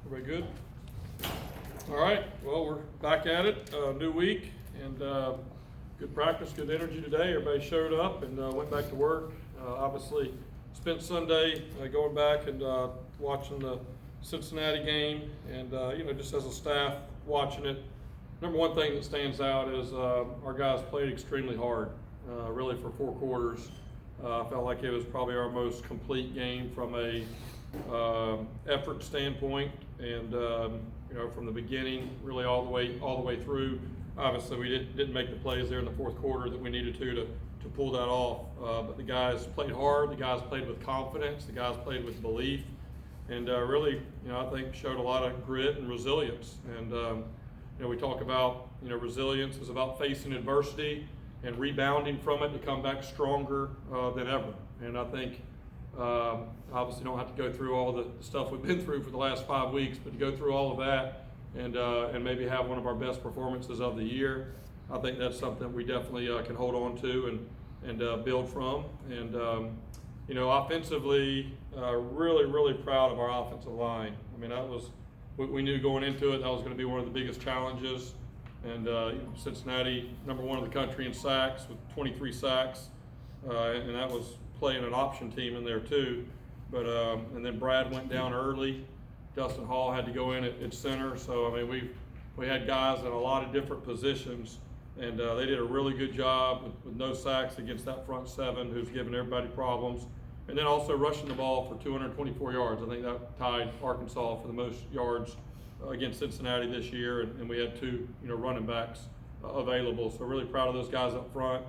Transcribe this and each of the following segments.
Everybody good? All right, well, we're back at it, new week, and good practice, good energy today. Everybody showed up and went back to work. Obviously, spent Sunday going back and watching the Cincinnati game, and just as a staff watching it. Number one thing that stands out is our guys played extremely hard, really for 4 quarters. I felt like it was probably our most complete game from a effort standpoint, and from the beginning, really all the way through. Obviously, we didn't make the plays there in the 4th quarter that we needed to pull that off. But the guys played hard. The guys played with confidence. The guys played with belief, and really, I think showed a lot of grit and resilience. And we talk about resilience is about facing adversity and rebounding from it to come back stronger than ever. And I think obviously don't have to go through all the stuff we've been through for the last 5 weeks, but to go through all of that and maybe have one of our best performances of the year, I think that's something we definitely can hold on to and build from. And offensively, really proud of our offensive line. I mean, that was we knew going into it that was going to be one of the biggest challenges. And Cincinnati, number 1 in the country in sacks with 23 sacks, and that was playing an option team in there too. But and then Brad went down early. Dustin Hall had to go in at center. So I mean, we had guys in a lot of different positions, and they did a really good job with no sacks against that front 7 who's giving everybody problems. And then also rushing the ball for 224 yards. I think that tied Arkansas for the most yards against Cincinnati this year, and we had 2 running backs available. So really proud of those guys up front.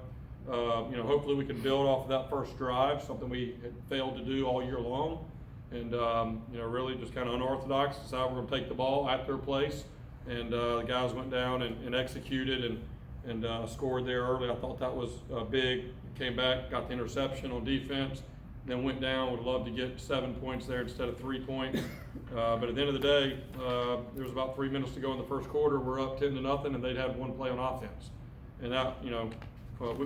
Hopefully we can build off of that first drive, something we had failed to do all year long, and really just kind of unorthodox. Decide we're going to take the ball at their place, and the guys went down and executed and scored there early. I thought that was big. Came back, got the interception on defense, then went down. Would love to get 7 points there instead of 3 points. But at the end of the day, there was about 3 minutes to go in the first quarter. We're up 10-0, and they'd had 1 play on offense, and that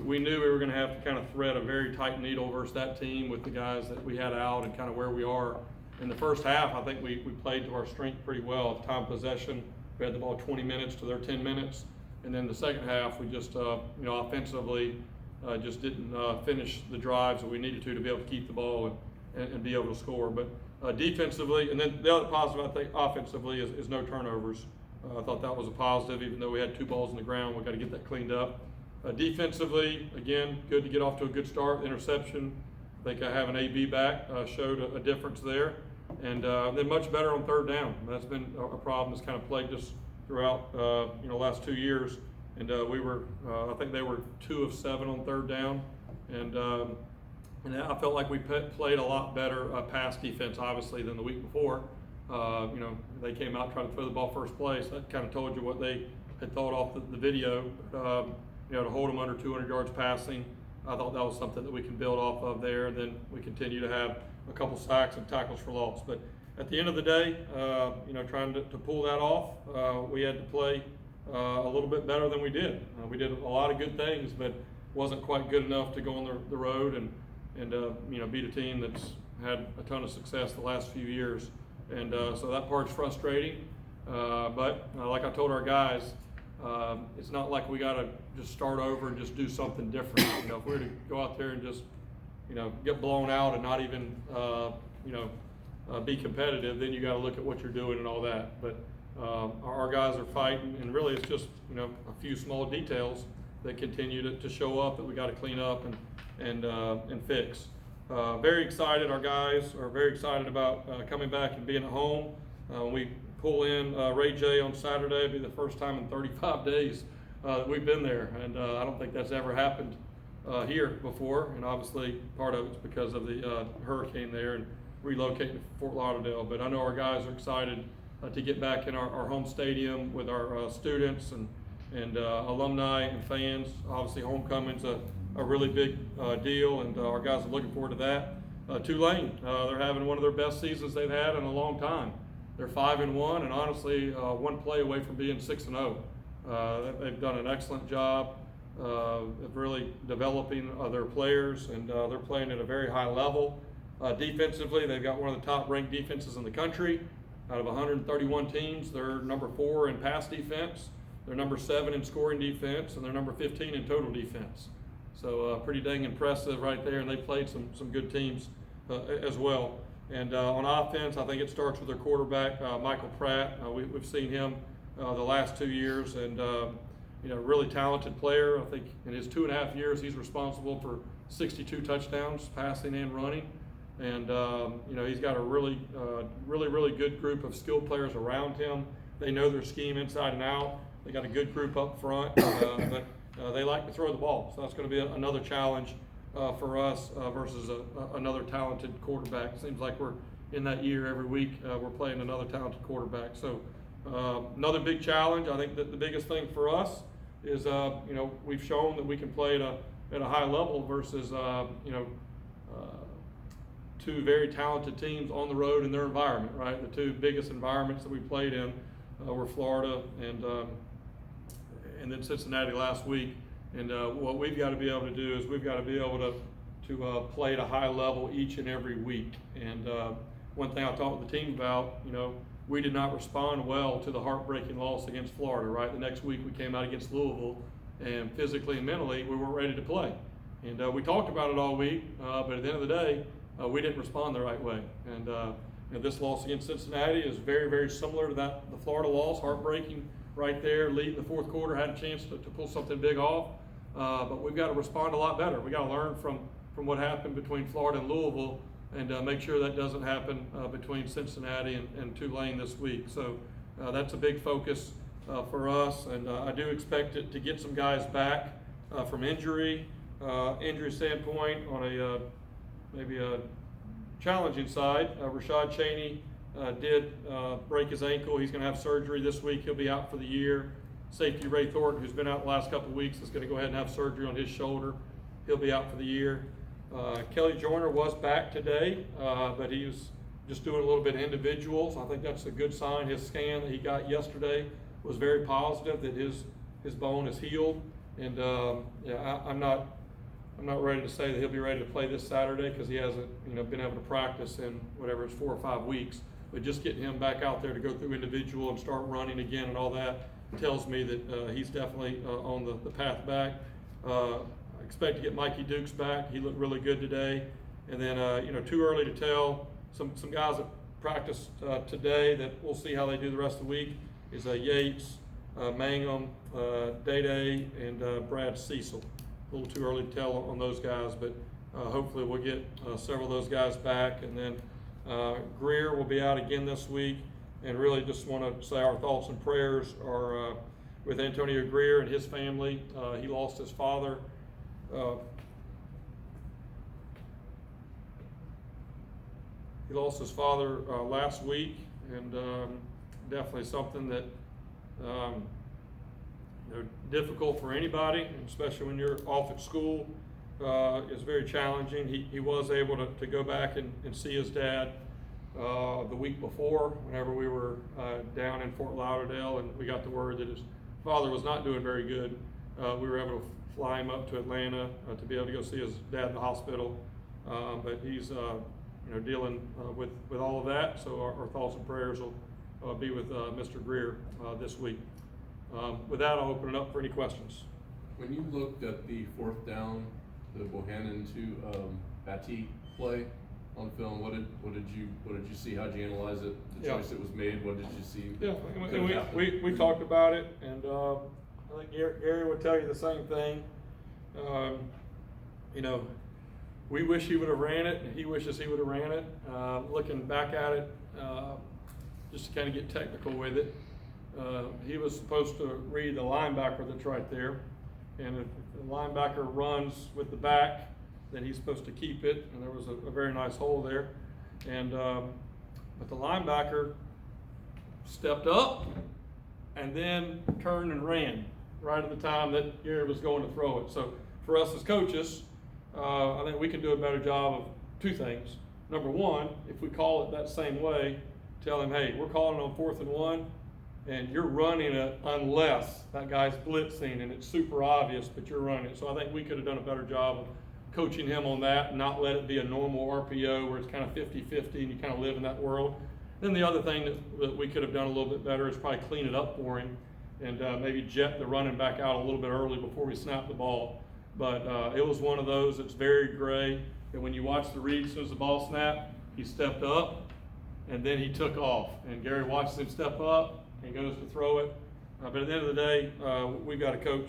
we knew we were going to have to kind of thread a very tight needle versus that team with the guys that we had out and kind of where we are. In the first half, I think we played to our strength pretty well. Time possession, we had the ball 20 minutes to their 10 minutes. And then the second half, we just, offensively just didn't finish the drives that we needed to be able to keep the ball and be able to score. But defensively, and then the other positive, I think, offensively is no turnovers. I thought that was a positive, even though we had 2 balls on the ground. We've got to get that cleaned up. Defensively, again, good to get off to a good start. Interception, I think I have an AB back, showed a difference there. And then much better on 3rd down. That's been a problem that's kind of plagued us throughout last 2 years. And we were, I think they were 2 of 7 on 3rd down. And I felt like we played a lot better pass defense, obviously, than the week before. They came out trying to throw the ball first place. That kind of told you what they had thought off the video. To hold them under 200 yards passing, I thought that was something that we can build off of there. And then we continue to have a couple sacks and tackles for loss. But at the end of the day, trying to pull that off, we had to play a little bit better than we did. We did a lot of good things, but wasn't quite good enough to go on the road and beat a team that's had a ton of success the last few years. And so that part's frustrating. But like I told our guys, it's not like we got to just start over and just do something different. If we were to go out there and just, get blown out and not even, be competitive, then you got to look at what you're doing and all that. But our guys are fighting, and really it's just, a few small details that continue to show up that we got to clean up and fix. Very excited. Our guys are very excited about coming back and being at home. We pull in Ray J on Saturday. It'll be the first time in 35 days that we've been there, and I don't think that's ever happened here before. And obviously part of it's because of the hurricane there and relocating to Fort Lauderdale. But I know our guys are excited to get back in our home stadium with our students and alumni and fans. Obviously homecoming's a really big deal, and our guys are looking forward to that. Tulane, they're having one of their best seasons they've had in a long time. They're 5-1, and honestly, 1 play away from being 6-0. They've done an excellent job of really developing their players, and they're playing at a very high level. Defensively, they've got one of the top-ranked defenses in the country. Out of 131 teams, they're number 4 in pass defense, they're number 7 in scoring defense, and they're number 15 in total defense. So pretty dang impressive right there, and they played some good teams as well. And on offense, I think it starts with their quarterback, Michael Pratt. We've seen him the last 2 years, and really talented player. I think in his 2.5 years, he's responsible for 62 touchdowns, passing and running. And he's got a really good group of skilled players around him. They know their scheme inside and out. They got a good group up front, but they like to throw the ball. So that's going to be another challenge for us versus another talented quarterback. It seems like we're in that year every week. We're playing another talented quarterback. So another big challenge. I think that the biggest thing for us is we've shown that we can play at a high level versus two very talented teams on the road in their environment. Right, the two biggest environments that we played in were Florida and then Cincinnati last week. And what we've got to be able to do is we've got to be able to play at a high level each and every week. And one thing I talked with the team about, we did not respond well to the heartbreaking loss against Florida, right? The next week we came out against Louisville, and physically and mentally we weren't ready to play. And we talked about it all week, but at the end of the day, we didn't respond the right way. And this loss against Cincinnati is very, very similar to the Florida loss, heartbreaking right there, leading the fourth quarter, had a chance to pull something big off. But we've got to respond a lot better. We got to learn from what happened between Florida and Louisville, and make sure that doesn't happen between Cincinnati and Tulane this week. So that's a big focus for us, and I do expect it to get some guys back from injury standpoint on maybe a challenging side. Rashad Cheney did break his ankle. He's going to have surgery this week. He'll be out for the year. Safety Ray Thornton, who's been out the last couple of weeks, is going to go ahead and have surgery on his shoulder. He'll be out for the year. Kelly Joyner was back today, but he was just doing a little bit of individuals. I think that's a good sign. His scan that he got yesterday was very positive that his bone is healed. And I'm not ready to say that he'll be ready to play this Saturday because he hasn't been able to practice in whatever it's 4 or 5 weeks. But just getting him back out there to go through individual and start running again and all that tells me that he's definitely on the path back. I expect to get Mikey Dukes back. He looked really good today. And then, too early to tell. Some guys that practiced today that we'll see how they do the rest of the week is Yates, Mangum, Day-Day, and Brad Cecil. A little too early to tell on those guys, but hopefully we'll get several of those guys back. And then Greer will be out again this week. And really just want to say our thoughts and prayers are with Antonio Greer and his family. He lost his father. He lost his father last week, and definitely something that difficult for anybody, especially when you're off at school. Is very challenging. He was able to go back and see his dad the week before, whenever we were down in Fort Lauderdale, and we got the word that his father was not doing very good. We were able to fly him up to Atlanta to be able to go see his dad in the hospital, but he's dealing with all of that. So our thoughts and prayers will be with Mr. Greer this week. With that, I'll open it up for any questions. When you looked at the fourth down, the Bohannon to Batik play on film, what did you see? How did you analyze it? The choice that was made. What did you see? Yeah, we talked about it, and I think Gary would tell you the same thing. We wish he would have ran it, and he wishes he would have ran it. Looking back at it, just to kind of get technical with it, he was supposed to read the linebacker that's right there, and if the linebacker runs with the back, then he's supposed to keep it, and there was a very nice hole there. And but the linebacker stepped up and then turned and ran right at the time that Gary was going to throw it. So for us as coaches, I think we can do a better job of two things. Number one, if we call it that same way, tell him, hey, we're calling on 4th and 1, and you're running it unless that guy's blitzing and it's super obvious, but you're running it. So I think we could have done a better job of coaching him on that and not let it be a normal RPO where it's kind of 50-50 and you kind of live in that world. Then the other thing that we could have done a little bit better is probably clean it up for him and maybe jet the running back out a little bit early before we snap the ball. But it was one of those that's very gray, that when you watch the read, as soon as the ball snapped, he stepped up and then he took off. And Gary watches him step up and goes to throw it. But at the end of the day, we got to coach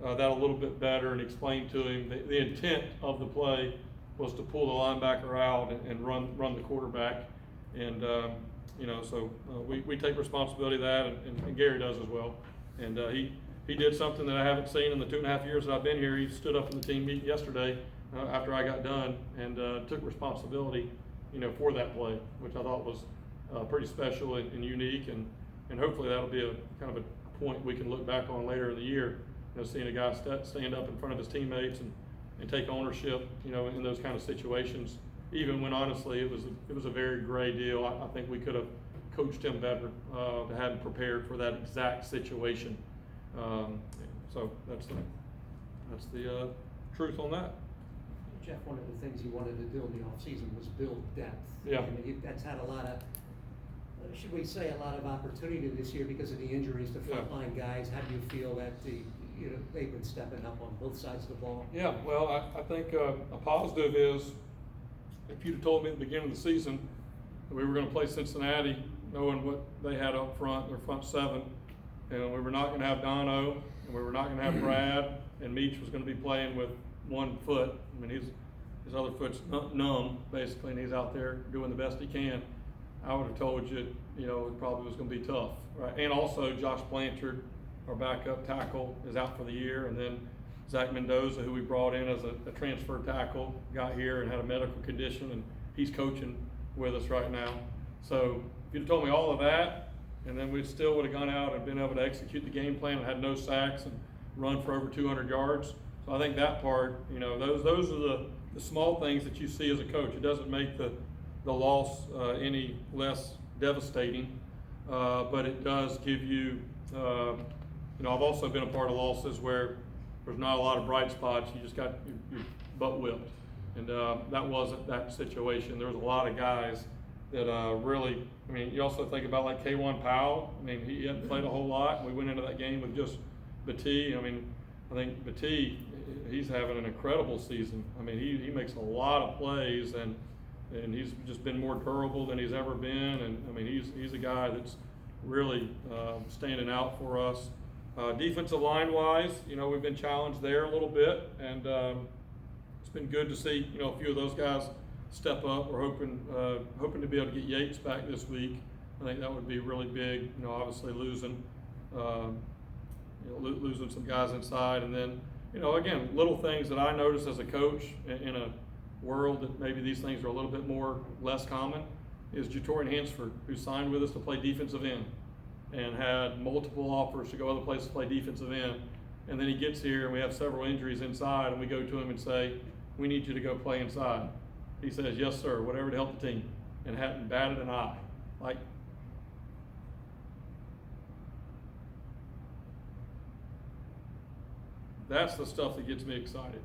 that a little bit better and explain to him the intent of the play was to pull the linebacker out and run the quarterback. And, so we take responsibility of that, and Gary does as well. And he did something that I haven't seen in the 2.5 years that I've been here. He stood up in the team meeting yesterday after I got done and took responsibility, for that play, which I thought was pretty special and unique. And hopefully that'll be a kind of a point we can look back on later in the year, seeing a guy stand up in front of his teammates and take ownership, in those kind of situations. Even when honestly it was a very gray deal. I think we could have coached him better to have him prepared for that exact situation. So that's the truth on that. Jeff, one of the things you wanted to do in the offseason was build depth. Yeah. And that's had a lot of, should we say, a lot of opportunity this year because of the injuries to frontline guys. How do you feel that they've been stepping up on both sides of the ball? Yeah, well, I think a positive is, if you'd have told me at the beginning of the season that we were going to play Cincinnati, knowing what they had up front, their front seven, and we were not going to have Dono, and we were not going to have Brad, and Meach was going to be playing with one foot. I mean, his other foot's numb, basically, and he's out there doing the best he can. I would have told you, it probably was going to be tough, right? And also, Josh Blanchard, our backup tackle, is out for the year, and then Zach Mendoza, who we brought in as a transfer tackle, got here and had a medical condition, and he's coaching with us right now. So if you'd have told me all of that, and then we still would have gone out and been able to execute the game plan and had no sacks and run for over 200 yards. So I think that part, those are the small things that you see as a coach. It doesn't make the loss any less devastating, but it does give you, I've also been a part of losses where there's not a lot of bright spots. You just got your butt whipped. And that wasn't that situation. There was a lot of guys that really, you also think about like K1 Powell. He hadn't played a whole lot. We went into that game with just Batee. I think Batee, he's having an incredible season. He makes a lot of plays, and he's just been more durable than he's ever been. And he's a guy that's really standing out for us. Defensive line wise, we've been challenged there a little bit, and it's been good to see, a few of those guys step up. We're hoping to be able to get Yates back this week. I think that would be really big. Obviously losing some guys inside, and then again, little things that I notice as a coach in a world that maybe these things are a little bit less common is Jatorian Hansford, who signed with us to play defensive end and had multiple offers to go other places to play defensive end. And then he gets here and we have several injuries inside, and we go to him and say, we need you to go play inside. He says, yes, sir, whatever to help the team, and hadn't batted an eye. That's the stuff that gets me excited,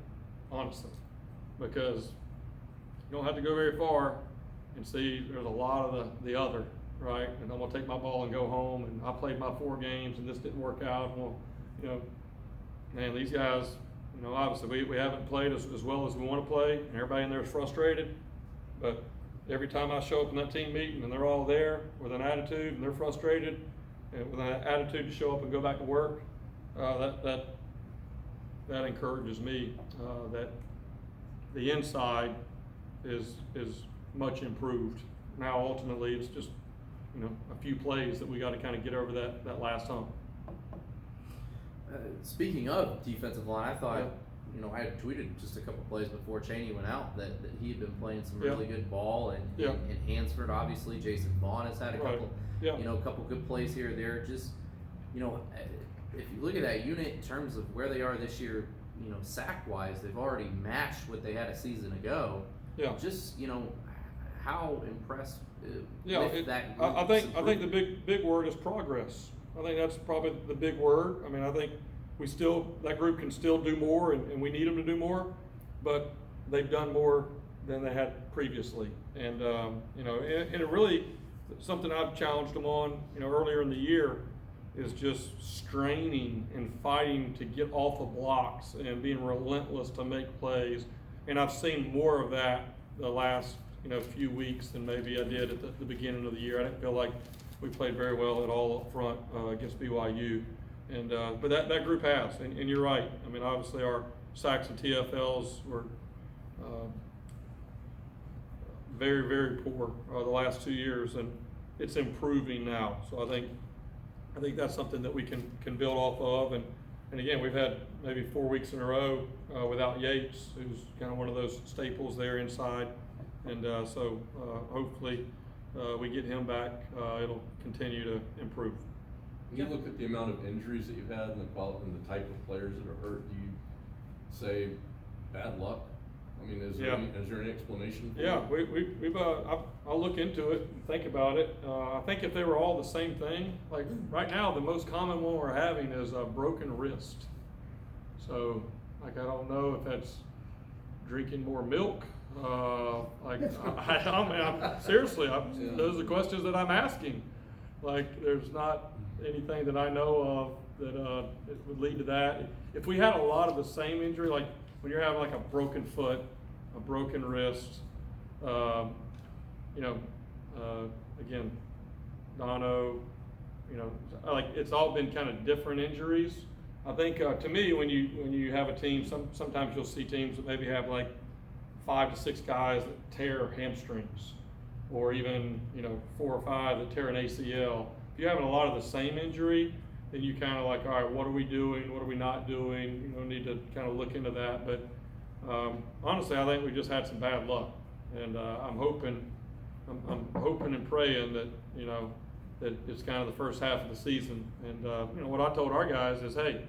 honestly, because you don't have to go very far and see there's a lot of the other, right? And I'm gonna take my ball and go home, and I played my 4 games and this didn't work out. Well, man, these guys, obviously we haven't played as well as we want to play, and everybody in there is frustrated. But every time I show up in that team meeting and they're all there with an attitude and they're frustrated and with an attitude to show up and go back to work, that encourages me that the inside is much improved. Now ultimately it's just a few plays that we got to kind of get over that last hump. Speaking of defensive line, I thought I had tweeted just a couple plays before Chaney went out that he had been playing some really good ball, and Hansford, obviously Jason Vaughn has had a couple couple good plays here or there. Just if you look at that unit in terms of where they are this year, sack wise, they've already matched what they had a season ago. Yeah. Just how impressed with that group. I think the big word is progress. I think that's probably the big word. I think that group can still do more, and we need them to do more, but they've done more than they had previously. And and it really, something I've challenged them on, earlier in the year is just straining and fighting to get off of blocks and being relentless to make plays. And I've seen more of that the last, few weeks than maybe I did at the beginning of the year. I didn't feel like we played very well at all up front against BYU. And, but that group has, and you're right. I mean, obviously our sacks and TFLs were very, very poor the last 2 years, and it's improving now. So I think that's something that we can build off of. And again, we've had maybe 4 weeks in a row without Yates, who's kind of one of those staples there inside. And so hopefully we get him back. It'll continue to improve. When you look at the amount of injuries that you've had and the type of players that are hurt, do you say bad luck? I mean, is there any explanation for it? We've I'll look into it and think about it. I think if they were all the same thing, like right now, the most common one we're having is a broken wrist. So, like, I don't know if that's drinking more milk. Seriously, those are the questions that I'm asking. Like, there's not anything that I know of that it would lead to that. If we had a lot of the same injury, like when you're having like a broken foot, a broken wrist, again, Dono, like it's all been kind of different injuries. I think to me, when you have a team, sometimes you'll see teams that maybe have like 5 to 6 guys that tear hamstrings, or even 4 or 5 that tear an ACL. If you're having a lot of the same injury, then you kind of like, all right, what are we doing? What are we not doing? Need to kind of look into that. But honestly, I think we just had some bad luck, and I'm hoping and praying that that it's kind of the first half of the season. And what I told our guys is, hey,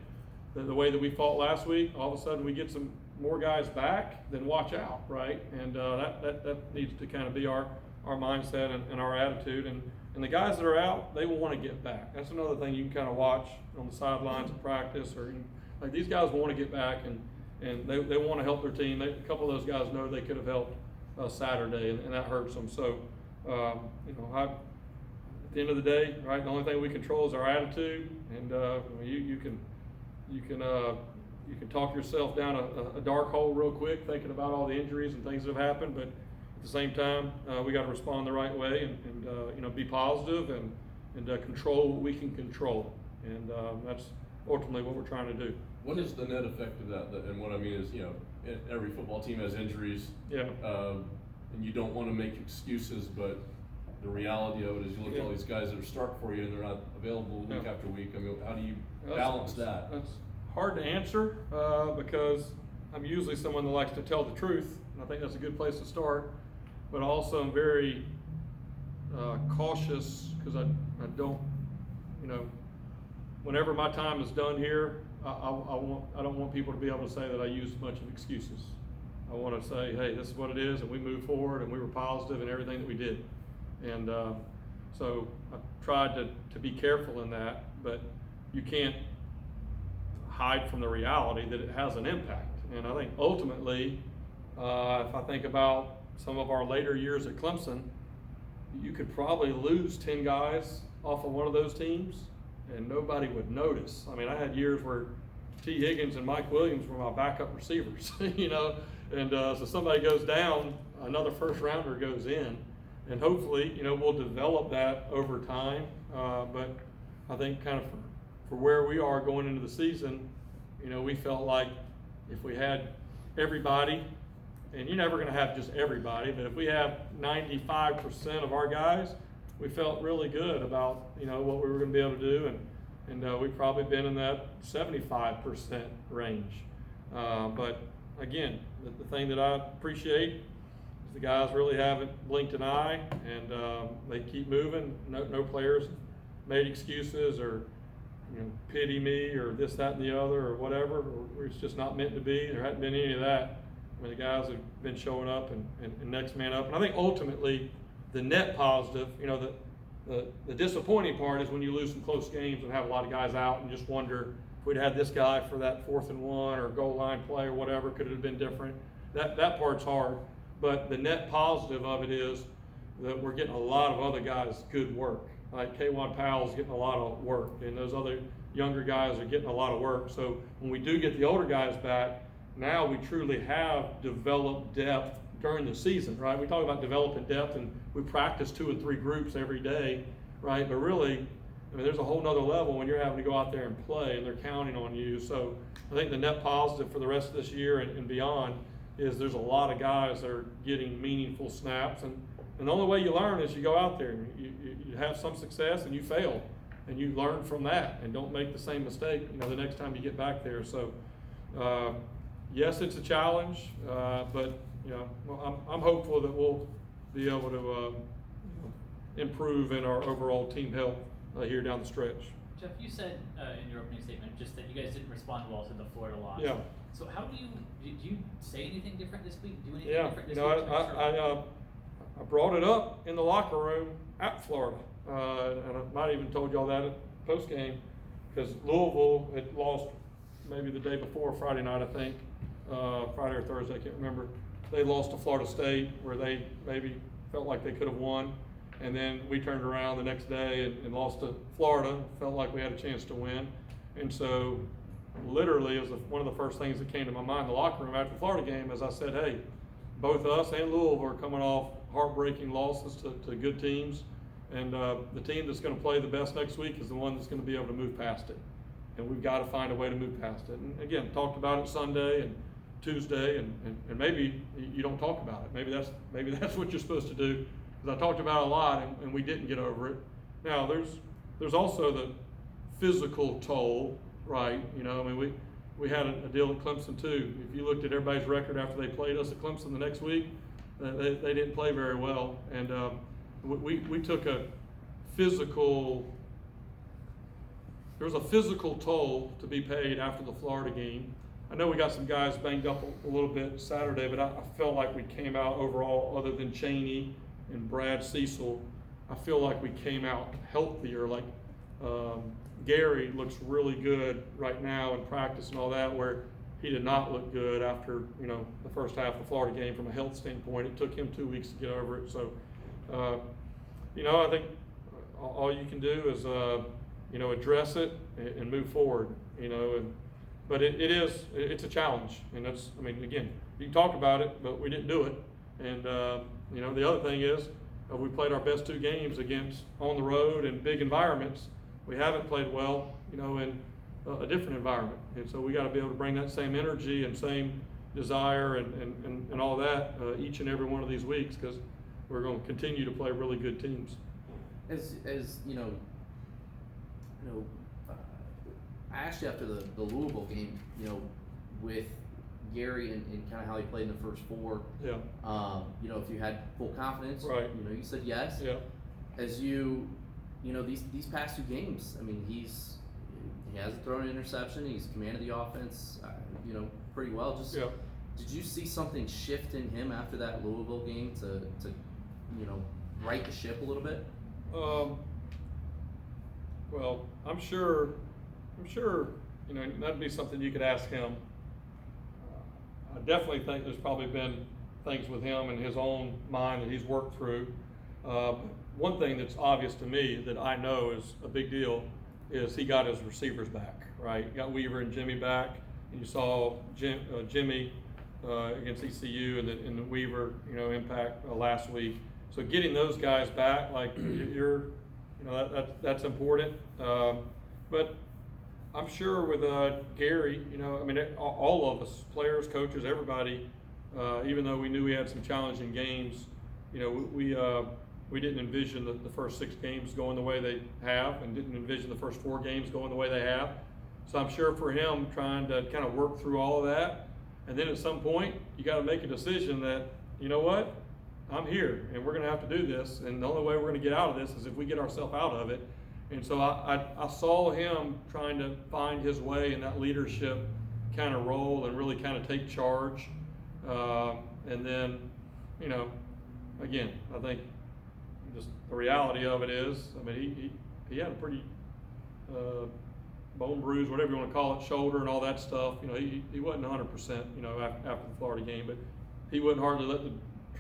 the way that we fought last week, all of a sudden we get some more guys back, then watch out, right? And that needs to kind of be our mindset and our attitude. And the guys that are out, they will want to get back. That's another thing you can kind of watch on the sidelines of practice, or like these guys want to get back and they want to help their team. A couple of those guys know they could have helped Saturday, and that hurts them. So, at the end of the day, right, the only thing we control is our attitude, and you can talk yourself down a dark hole real quick thinking about all the injuries and things that have happened, but at the same time, we got to respond the right way and be positive and control what we can control, and that's ultimately what we're trying to do. What is the net effect of that? And what I mean is, every football team has injuries. Yeah. And you don't want to make excuses, but the reality of it is you look at all these guys that are starting for you and they're not available week after week. I mean, how do you balance that? That's hard to answer because I'm usually someone that likes to tell the truth, and I think that's a good place to start. But also I'm very cautious because I don't, whenever my time is done here, I don't want people to be able to say that I used a bunch of excuses. I want to say, hey, this is what it is, and we moved forward, and we were positive in everything that we did. And so I tried to be careful in that, but you can't hide from the reality that it has an impact. And I think ultimately, if I think about some of our later years at Clemson, you could probably lose 10 guys off of one of those teams and nobody would notice. I mean, I had years where T. Higgins and Mike Williams were my backup receivers, and so somebody goes down, another first rounder goes in, and hopefully, we'll develop that over time. But I think kind of for where we are going into the season, we felt like if we had everybody, and you're never going to have just everybody, but if we have 95% of our guys, we felt really good about what we were going to be able to do, and we've probably been in that 75% range. But again, the thing that I appreciate is the guys really haven't blinked an eye, and they keep moving. No players made excuses or pity me or this, that, and the other or whatever, or it's just not meant to be. There hadn't been any of that. I mean, the guys have been showing up and next man up. And I think ultimately the net positive, the disappointing part is when you lose some close games and have a lot of guys out and just wonder if we'd had this guy for that 4th and 1 or goal line play or whatever, could it have been different? That part's hard. But the net positive of it is that we're getting a lot of other guys good work. Like K1 Powell's getting a lot of work, and those other younger guys are getting a lot of work. So when we do get the older guys back, now we truly have developed depth during the season, right? We talk about developing depth, and we practice 2 and 3 groups every day, right? But really, I mean, there's a whole nother level when you're having to go out there and play, and they're counting on you. So I think the net positive for the rest of this year and beyond is there's a lot of guys that are getting meaningful snaps, and the only way you learn is you go out there and you have some success and you fail, and you learn from that and don't make the same mistake, the next time you get back there. So yes, it's a challenge, but I'm hopeful that we'll be able to improve in our overall team health here down the stretch. Jeff, you said in your opening statement just that you guys didn't respond well to the Florida loss. Yeah. So how do you say anything different this week? Do anything Yeah, different this week? I brought it up in the locker room at Florida, and I might even told y'all that at post game, because Louisville had lost maybe the day before, Friday night, I think, Friday or Thursday, I can't remember. They lost to Florida State, where they maybe felt like they could have won, and then we turned around the next day and lost to Florida, felt like we had a chance to win. And so literally, it was one of the first things that came to my mind in the locker room after the Florida game, as I said, hey, both us and Louisville are coming off heartbreaking losses to good teams, and the team that's going to play the best next week is the one that's going to be able to move past it, and we've got to find a way to move past it. And again, talked about it Sunday and Tuesday, and maybe you don't talk about it. Maybe that's what you're supposed to do, because I talked about it a lot and we didn't get over it. Now there's also the physical toll, right? We had a deal at Clemson too. If you looked at everybody's record after they played us at Clemson the next week, they didn't play very well, and we took a physical. There was a physical toll to be paid after the Florida game. I know we got some guys banged up a little bit Saturday, but I felt like we came out overall, other than Cheney and Brad Cecil, I feel like we came out healthier. Like Gary looks really good right now in practice and all that, where he did not look good after the first half of the Florida game from a health standpoint. It took him 2 weeks to get over it. So I think all you can do is address it and move forward. But it's a challenge, and again, you can talk about it, but we didn't do it. And the other thing is, we played our best 2 games against on the road and big environments. We haven't played well, in a different environment, and so we got to be able to bring that same energy and same desire and all that each and every one of these weeks, because we're going to continue to play really good teams. As I asked you after the Louisville game, with Gary and kind of how he played in the first 4. Yeah. If you had full confidence, right? You said yes. Yeah. As these past 2 games, he hasn't thrown an interception. He's commanded the offense, pretty well. Did you see something shift in him after that Louisville game to right the ship a little bit? Well, I'm sure, that'd be something you could ask him. I definitely think there's probably been things with him in his own mind that he's worked through. One thing that's obvious to me that I know is a big deal is he got his receivers back, right? He got Weaver and Jimmy back, and you saw Jimmy against ECU and the Weaver, impact last week. So getting those guys back, like that's important. But I'm sure with Gary, all of us, players, coaches, everybody, even though we knew we had some challenging games, we didn't envision the first 6 games going the way they have, and didn't envision the first 4 games going the way they have. So I'm sure for him, trying to kind of work through all of that, and then at some point, you got to make a decision that, what, I'm here, and we're going to have to do this, and the only way we're going to get out of this is if we get ourselves out of it. And so I saw him trying to find his way in that leadership kind of role and really kind of take charge. And then, again, I think just the reality of it is, he had a pretty bone bruise, whatever you want to call it, shoulder and all that stuff. He wasn't 100%, after the Florida game, but he wouldn't hardly let the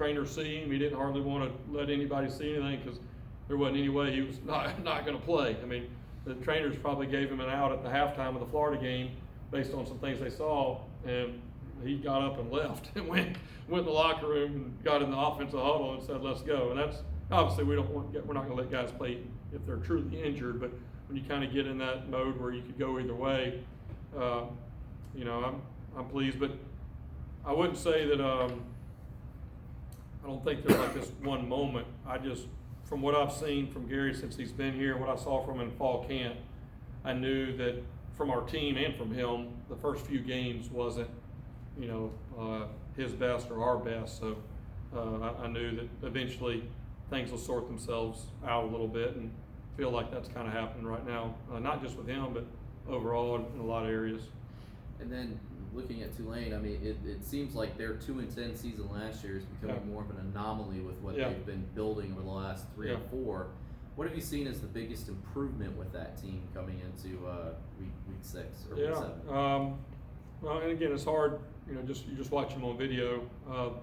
trainer see him. He didn't hardly want to let anybody see anything because there wasn't any way he was not going to play. I mean, the trainers probably gave him an out at the halftime of the Florida game based on some things they saw, and he got up and left and went in the locker room and got in the offensive huddle and said, "Let's go." And that's obviously we're not going to let guys play if they're truly injured, but when you kind of get in that mode where you could go either way, you know, I'm pleased, but I wouldn't say that. I don't think there's like this one moment. I just, from what I've seen from Gary since he's been here, what I saw from him in fall camp, I knew that from our team and from him, the first few games wasn't, you know, his best or our best. So I knew that eventually things will sort themselves out a little bit, and feel like that's kind of happening right now, not just with him, but overall in a lot of areas. And then looking at Tulane, I mean, it seems like their 2-10 season last year is becoming more of an anomaly with what they've been building over the last 3 or 4. What have you seen as the biggest improvement with that team coming into week 6 or week 7? Well, and again, it's hard. You know, you just watch them on video.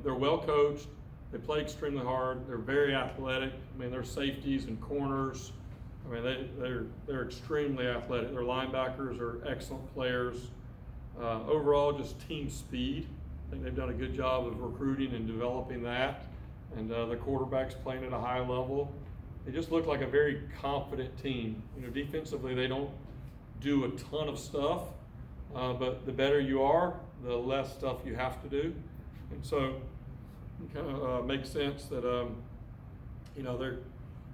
They're well coached. They play extremely hard. They're very athletic. I mean, their safeties and corners. I mean, they're extremely athletic. Their linebackers are excellent players. Overall, just team speed. I think they've done a good job of recruiting and developing that. And the quarterback's playing at a high level. They just look like a very confident team. You know, defensively, they don't do a ton of stuff, but the better you are, the less stuff you have to do. And so it kind of makes sense that, you know, they're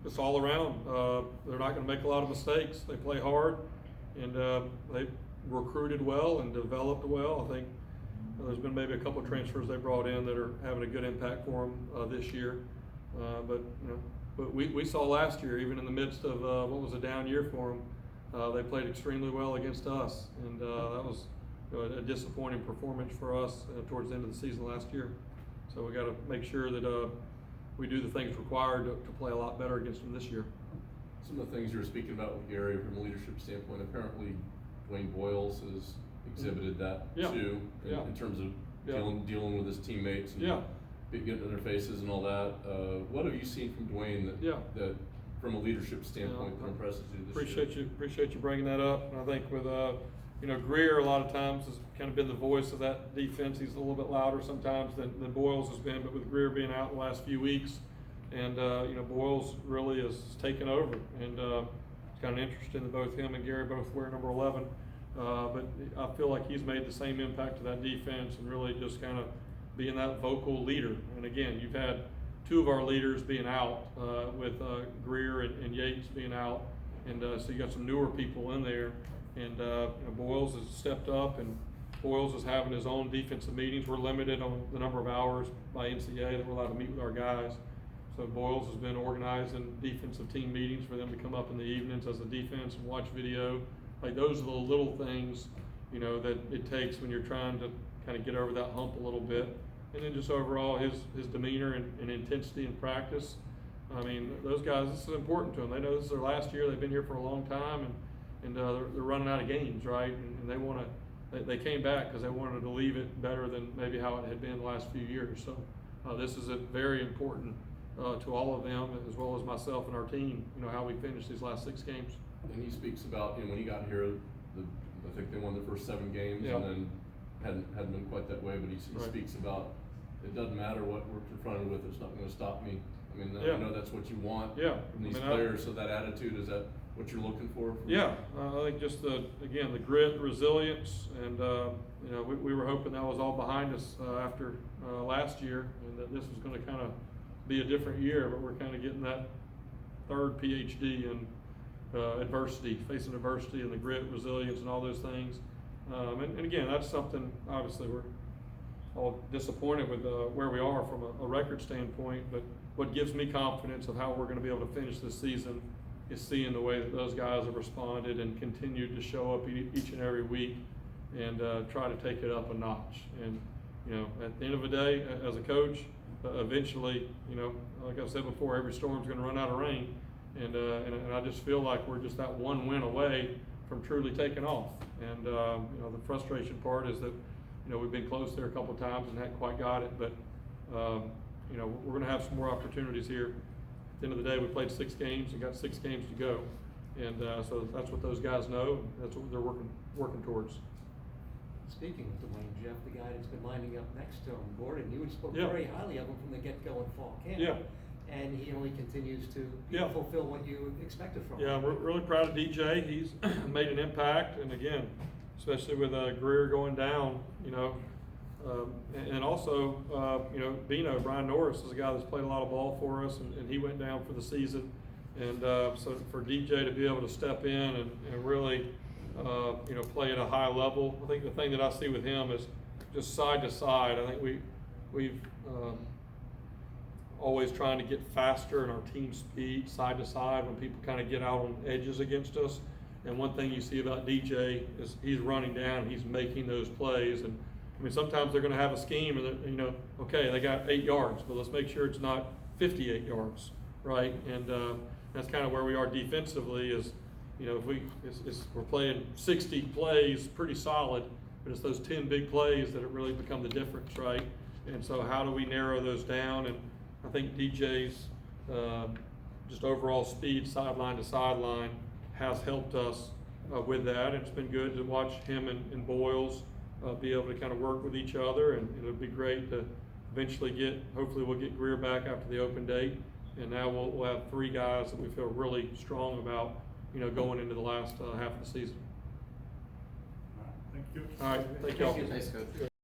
just all around. They're not going to make a lot of mistakes. They play hard, and they recruited well and developed well. I think there's been maybe a couple of transfers they brought in that are having a good impact for them this year. But you know, but we saw last year, even in the midst of what was a down year for them, they played extremely well against us, and that was, you know, a disappointing performance for us towards the end of the season last year. So we got to make sure that we do the things required to play a lot better against them this year. Some of the things you were speaking about with Gary from a leadership standpoint, apparently Dwayne Boyles has exhibited that too, in terms of dealing with his teammates and getting in their faces and all that. What have you seen from Dwayne that from a leadership standpoint that impresses you this year? Appreciate you bringing that up. And I think with you know, Greer a lot of times has kind of been the voice of that defense. He's a little bit louder sometimes than Boyles has been, but with Greer being out the last few weeks, and you know, Boyles really has taken over, and it's kind of interesting that both him and Gary both wear number 11. But I feel like he's made the same impact to that defense and really just kind of being that vocal leader. And again, you've had 2 of our leaders being out with Greer and Yates being out, and so you got some newer people in there. And you know, Boyles has stepped up, and Boyles is having his own defensive meetings. We're limited on the number of hours by NCAA that we're allowed to meet with our guys. So Boyles has been organizing defensive team meetings for them to come up in the evenings as a defense and watch video. Like, those are the little things, you know, that it takes when you're trying to kind of get over that hump a little bit. And then just overall his demeanor and intensity in practice. I mean, those guys, this is important to them. They know this is their last year. They've been here for a long time, and they're running out of games, right? And they want to. They came back because they wanted to leave it better than maybe how it had been the last few years. So this is very important to all of them, as well as myself and our team. You know, how we finished these last 6 games. And he speaks about, you know, when he got here, I think they won the first 7 games, and then hadn't been quite that way. But he speaks about, it doesn't matter what we're confronted with; it's not going to stop me. I mean, I know that's what you want from these players. So that attitude, is that what you're looking for? I think just the grit, resilience, and you know, we were hoping that was all behind us after last year, and that this was going to kind of be a different year. But we're kind of getting that 3rd PhD in adversity, facing adversity, and the grit, resilience, and all those things. And again, that's something, obviously we're all disappointed with where we are from a record standpoint, but what gives me confidence of how we're going to be able to finish this season is seeing the way that those guys have responded and continued to show up each and every week and try to take it up a notch. And you know, at the end of the day, as a coach, eventually, you know, like I said before, every storm's going to run out of rain. And I just feel like we're just that one win away from truly taking off. And you know, the frustration part is that, you know, we've been close there a couple of times and hadn't quite got it. But you know, we're gonna have some more opportunities here. At the end of the day, we played 6 games and got 6 games to go. And so that's what those guys know, and that's what they're working towards. Speaking of Tulane, Jeff, the guy that's been lining up next to him, Gordon, you spoke Yeah. very highly of him from the get-go in fall camp. Yeah. And he only continues to Yeah. fulfill what you expected from him. Yeah, we're really proud of DJ. He's made an impact, and again, especially with Greer going down, you know, and also, you know, Bino, Brian Norris is a guy that's played a lot of ball for us, and he went down for the season. And so for DJ to be able to step in and really, you know, play at a high level, I think the thing that I see with him is just side to side. I think we've always trying to get faster in our team speed side to side when people kind of get out on edges against us. And one thing you see about DJ is he's running down, he's making those plays. And I mean, sometimes they're going to have a scheme and, you know, okay, they got 8 yards, but let's make sure it's not 58 yards, right? And that's kind of where we are defensively is, you know, if we're playing 60 plays pretty solid, but it's those 10 big plays that have really become the difference, right? And so how do we narrow those down? And I think DJ's just overall speed sideline to sideline has helped us with that. And it's been good to watch him and Boyles be able to kind of work with each other, and it'll be great to eventually hopefully we'll get Greer back after the open date, and now we'll have 3 guys that we feel really strong about, you know, going into the last half of the season. All right, thank you. All right, thank y'all. Thanks, Coach.